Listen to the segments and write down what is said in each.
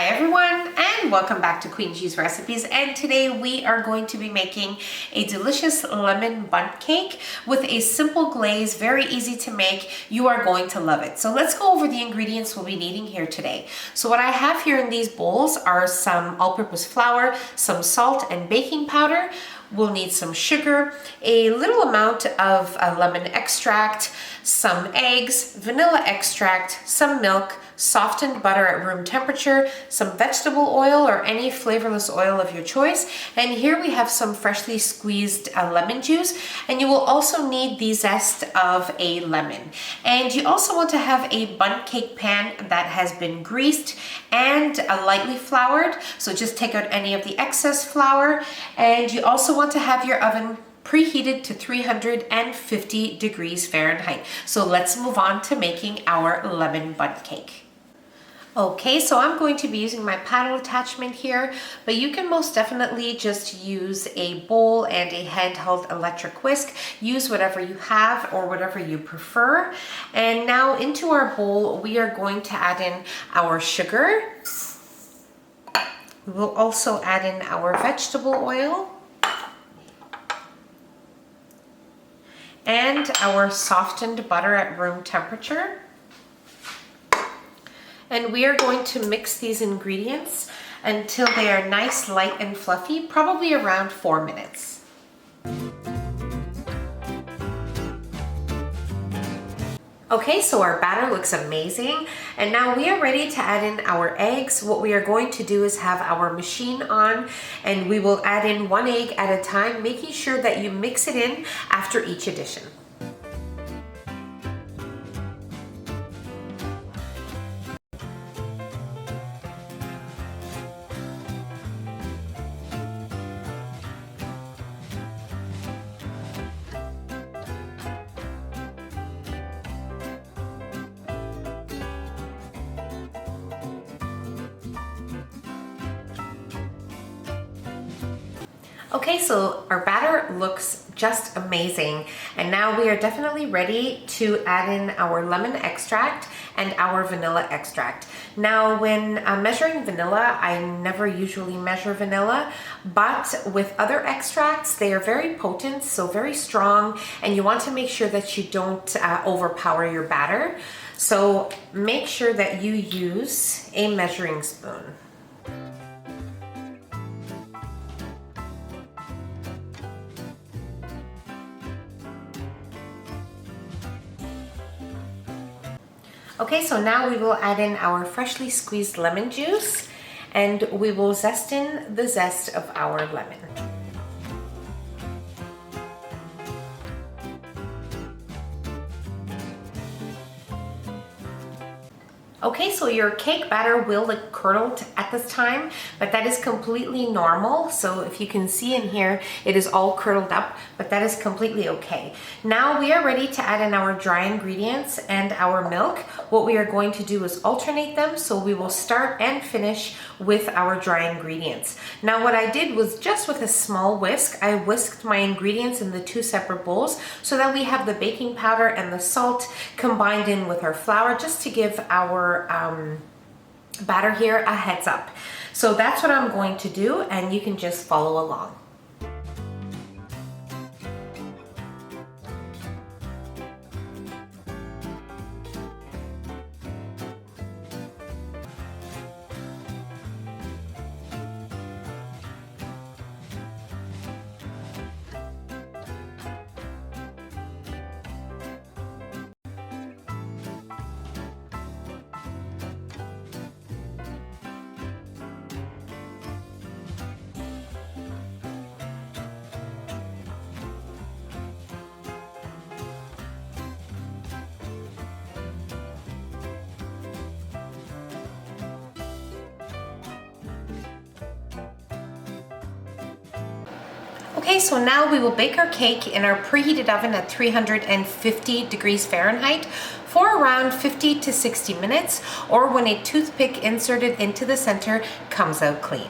Hi everyone, and welcome back to Queen G's Recipes. And today we are going to be making a delicious lemon bundt cake with a simple glaze, very easy to make. You are going to love it. So let's go over the ingredients we'll be needing here today. So what I have here in these bowls are some all-purpose flour, some salt and baking powder. We'll need some sugar, a little amount of lemon extract, some eggs, vanilla extract, some milk, softened butter at room temperature, some vegetable oil or any flavorless oil of your choice. And here we have some freshly squeezed lemon juice. And you will also need the zest of a lemon. And you also want to have a bundt cake pan that has been greased and lightly floured. So just take out any of the excess flour. And you also want to have your oven preheated to 350 degrees Fahrenheit. So let's move on to making our lemon bundt cake. Okay, so I'm going to be using my paddle attachment here, but you can most definitely just use a bowl and a handheld electric whisk. Use whatever you have or whatever you prefer. And now into our bowl, we are going to add in our sugar. We will also add in our vegetable oil and our softened butter at room temperature. And we are going to mix these ingredients until they are nice, light, and fluffy, probably around 4 minutes. Okay, so our batter looks amazing. And now we are ready to add in our eggs. What we are going to do is have our machine on, and we will add in 1 egg at a time, making sure that you mix it in after each addition. Okay, so our batter looks just amazing. And now we are definitely ready to add in our lemon extract and our vanilla extract. Now, when measuring vanilla, I never usually measure vanilla, but with other extracts, they are very potent, so very strong, and you want to make sure that you don't overpower your batter. So make sure that you use a measuring spoon. Okay, so now we will add in our freshly squeezed lemon juice, and we will zest in the zest of our lemon. Okay, so your cake batter will look curdled at this time, but that is completely normal. So if you can see in here, it is all curdled up, but that is completely okay. Now we are ready to add in our dry ingredients and our milk. What we are going to do is alternate them, so we will start and finish with our dry ingredients. Now what I did was just with a small whisk, I whisked my ingredients in the 2 separate bowls so that we have the baking powder and the salt combined in with our flour, just to give our batter here a heads up. So that's what I'm going to do, and you can just follow along. Okay, so now we will bake our cake in our preheated oven at 350 degrees Fahrenheit for around 50 to 60 minutes, or when a toothpick inserted into the center comes out clean.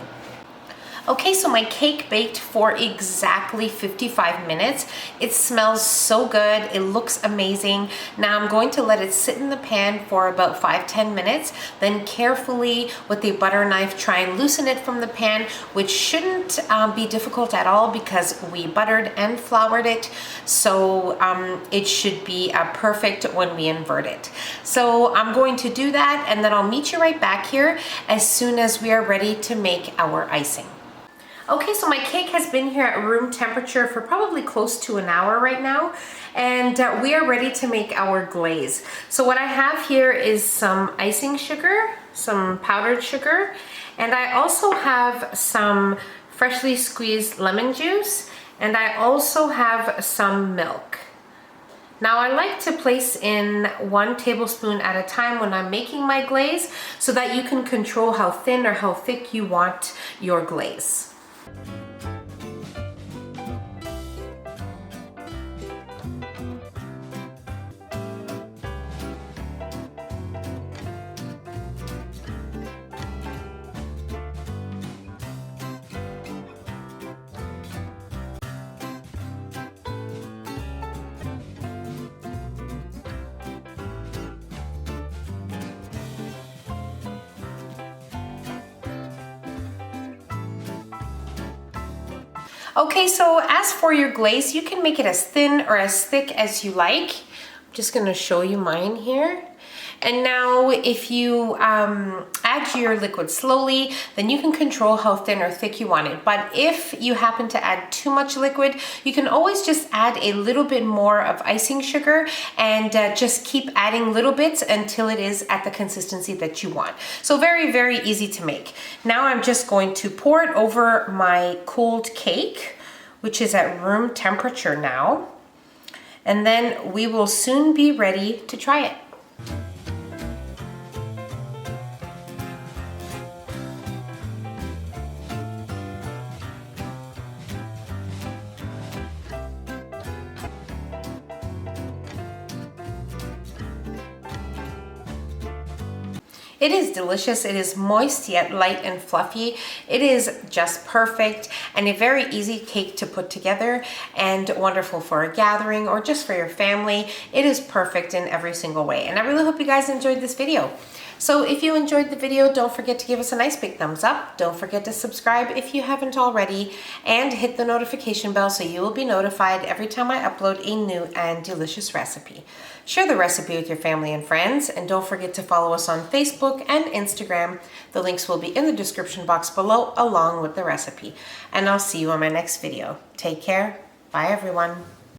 Okay, so my cake baked for exactly 55 minutes. It smells so good. It looks amazing. Now I'm going to let it sit in the pan for about 5-10 minutes. Then carefully with a butter knife, try and loosen it from the pan, which shouldn't be difficult at all because we buttered and floured it. So it should be perfect when we invert it. So I'm going to do that, and then I'll meet you right back here as soon as we are ready to make our icing. Okay, so my cake has been here at room temperature for probably close to an hour right now, and we are ready to make our glaze. So what I have here is some icing sugar, some powdered sugar, and I also have some freshly squeezed lemon juice, and I also have some milk. Now I like to place in 1 tablespoon at a time when I'm making my glaze so that you can control how thin or how thick you want your glaze. Okay, so as for your glaze, you can make it as thin or as thick as you like. I'm just gonna show you mine here. And now if you add your liquid slowly, then you can control how thin or thick you want it. But if you happen to add too much liquid, you can always just add a little bit more of icing sugar and just keep adding little bits until it is at the consistency that you want. So very, very easy to make. Now I'm just going to pour it over my cold cake, which is at room temperature now. And then we will soon be ready to try it. It is delicious. It is moist yet light and fluffy. It is just perfect and a very easy cake to put together and wonderful for a gathering or just for your family. It is perfect in every single way. And I really hope you guys enjoyed this video. So if you enjoyed the video, don't forget to give us a nice big thumbs up. Don't forget to subscribe if you haven't already, and hit the notification bell so you will be notified every time I upload a new and delicious recipe. Share the recipe with your family and friends, and don't forget to follow us on Facebook and Instagram. The links will be in the description box below along with the recipe. And I'll see you on my next video. Take care. Bye everyone.